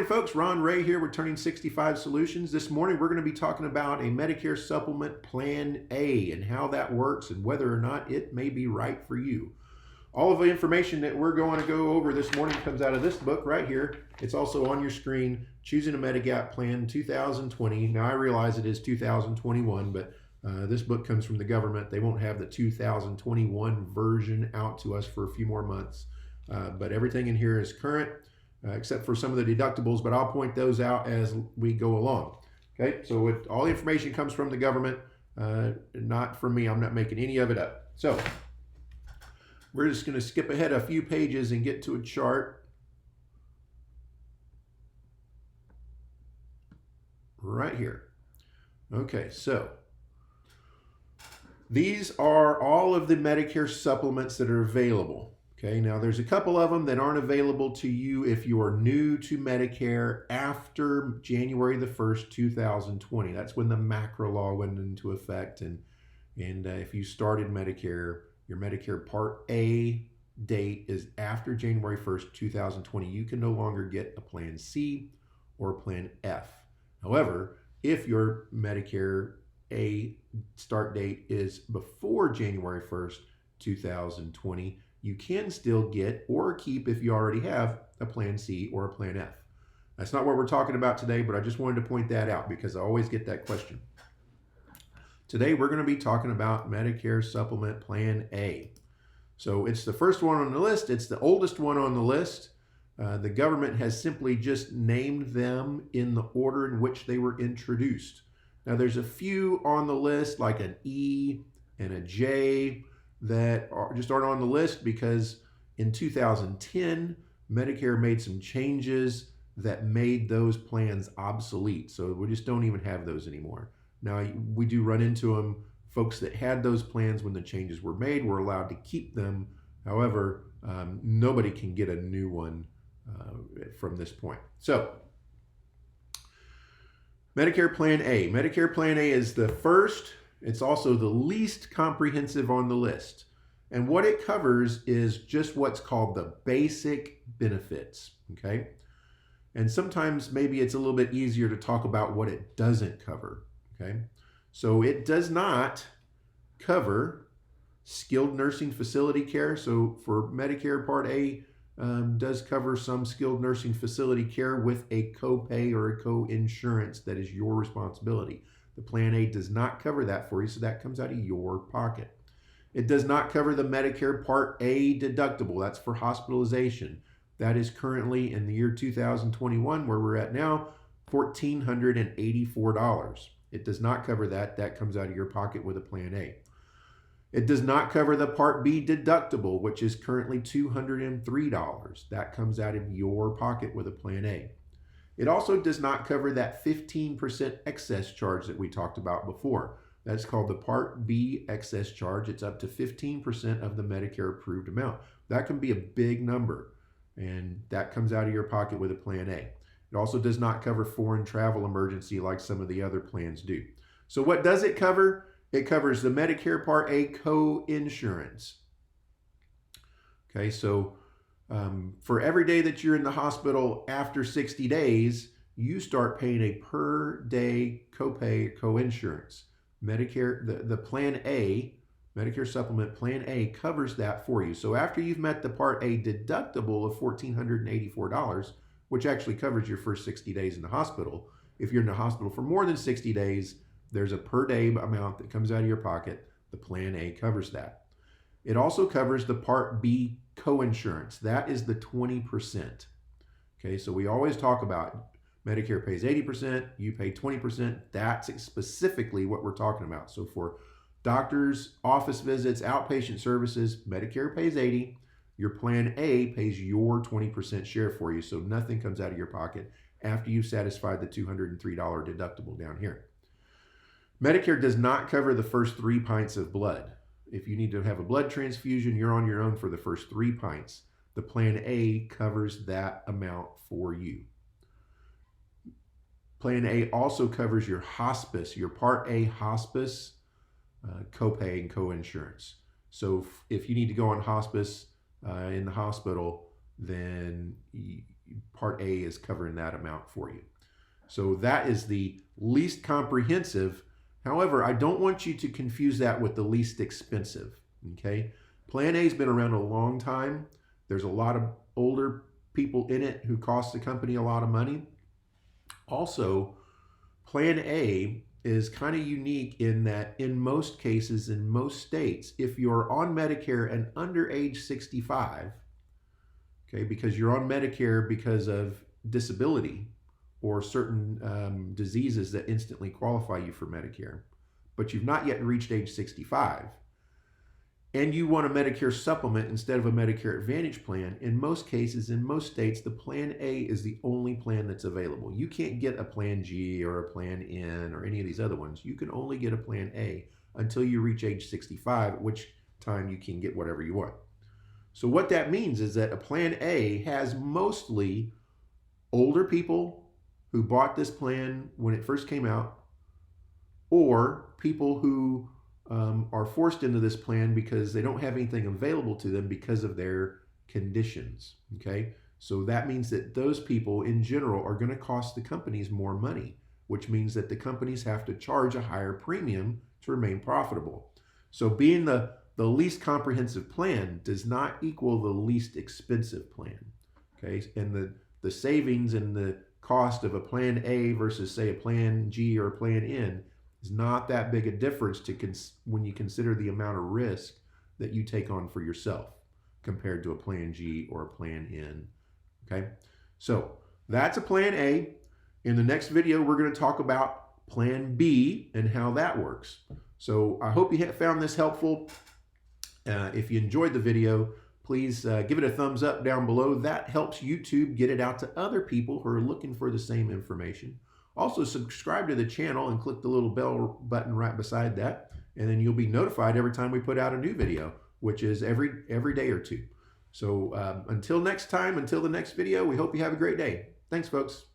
morning, folks. Ron Ray here with Turning 65 Solutions. This morning, we're going to be talking about a Medicare Supplement Plan A and how that works and whether or not it may be right for you. All of the information that we're going to go over this morning comes out of this book right here. It's also on your screen, Choosing a Medigap Plan 2020. Now, I realize it is 2021, but this book comes from the government. They won't have the 2021 version out to us for a few more months, but everything in here is current. Except for some of the deductibles, but I'll point those out as we go along. Okay, so all the information comes from the government, not from me. I'm not making any of it up. So we're just going to skip ahead a few pages and get to a chart right here. Okay, so these are all of the Medicare supplements that are available. Okay, now there's a couple of them that aren't available to you if you are new to Medicare after January the 1st, 2020. That's when the macro law went into effect. And if you started Medicare, your Medicare Part A date is after January 1st, 2020. You can no longer get a Plan C or Plan F. However, if your Medicare A start date is before January 1st, 2020, you can still get or keep, if you already have, a Plan C or a Plan F. That's not what we're talking about today, but I just wanted to point that out because I always get that question. Today, we're going to be talking about Medicare Supplement Plan A. So it's the first one on the list. It's the oldest one on the list. The government has simply just named them in the order in which they were introduced. Now, there's a few on the list, like an E and a J, that just aren't on the list because in 2010, Medicare made some changes that made those plans obsolete. So we just don't even have those anymore. Now, we do run into them. Folks that had those plans when the changes were made were allowed to keep them. However, nobody can get a new one from this point. So, Medicare Plan A. Medicare Plan A is the first. It's also the least comprehensive on the list. And what it covers is just what's called the basic benefits, okay? And sometimes maybe it's a little bit easier to talk about what it doesn't cover, okay? So it does not cover skilled nursing facility care. So for Medicare Part A, does cover some skilled nursing facility care with a copay or a co-insurance that is your responsibility. The Plan A does not cover that for you, so that comes out of your pocket. It does not cover the Medicare Part A deductible. That's for hospitalization. That is currently in the year 2021, where we're at now, $1,484. It does not cover that. That comes out of your pocket with a Plan A. It does not cover the Part B deductible, which is currently $203. That comes out of your pocket with a Plan A. It also does not cover that 15% excess charge that we talked about before. That's called the Part B excess charge. It's up to 15% of the Medicare approved amount. That can be a big number, and that comes out of your pocket with a Plan A. It also does not cover foreign travel emergency like some of the other plans do. So what does it cover? It covers the Medicare Part A co-insurance. Okay, so for every day that you're in the hospital after 60 days, you start paying a per day copay co-insurance. Medicare, the Plan A, Medicare Supplement Plan A covers that for you. So after you've met the Part A deductible of $1,484, which actually covers your first 60 days in the hospital, if you're in the hospital for more than 60 days, there's a per day amount that comes out of your pocket. The Plan A covers that. It also covers the Part B co-insurance. That is the 20%. Okay, so we always talk about Medicare pays 80%, you pay 20%. That's specifically what we're talking about. So for doctors, office visits, outpatient services, Medicare pays 80%. Your Plan A pays your 20% share for you, so nothing comes out of your pocket after you've satisfied the $203 deductible down here. Medicare does not cover the first 3 pints of blood. If you need to have a blood transfusion, you're on your own for the first 3 pints. The Plan A covers that amount for you. Plan A also covers your hospice, your Part A hospice copay and co-insurance. So if you need to go on hospice in the hospital, then Part A is covering that amount for you. So that is the least comprehensive. However, I don't want you to confuse that with the least expensive, okay? Plan A has been around a long time. There's a lot of older people in it who cost the company a lot of money. Also, Plan A is kind of unique in that in most cases, in most states, if you're on Medicare and under age 65, okay, because you're on Medicare because of disability or certain diseases that instantly qualify you for Medicare, but you've not yet reached age 65, and you want a Medicare supplement instead of a Medicare Advantage plan, in most cases, in most states, the Plan A is the only plan that's available. You can't get a Plan G or a Plan N or any of these other ones. You can only get a Plan A until you reach age 65, at which time you can get whatever you want. So what that means is that a Plan A has mostly older people who bought this plan when it first came out, or people who are forced into this plan because they don't have anything available to them because of their conditions, okay? So that means that those people in general are going to cost the companies more money, which means that the companies have to charge a higher premium to remain profitable. So being the least comprehensive plan does not equal the least expensive plan, okay? And the savings and the cost of a Plan A versus, say, a Plan G or a Plan N is not that big a difference when you consider the amount of risk that you take on for yourself compared to a Plan G or a Plan N, okay? So that's a Plan A. In the next video, we're going to talk about Plan B and how that works. So I hope you found this helpful. If you enjoyed the video, please give it a thumbs up down below. That helps YouTube get it out to other people who are looking for the same information. Also, subscribe to the channel and click the little bell button right beside that, and then you'll be notified every time we put out a new video, which is every day or two. So until next time, until the next video, we hope you have a great day. Thanks, folks.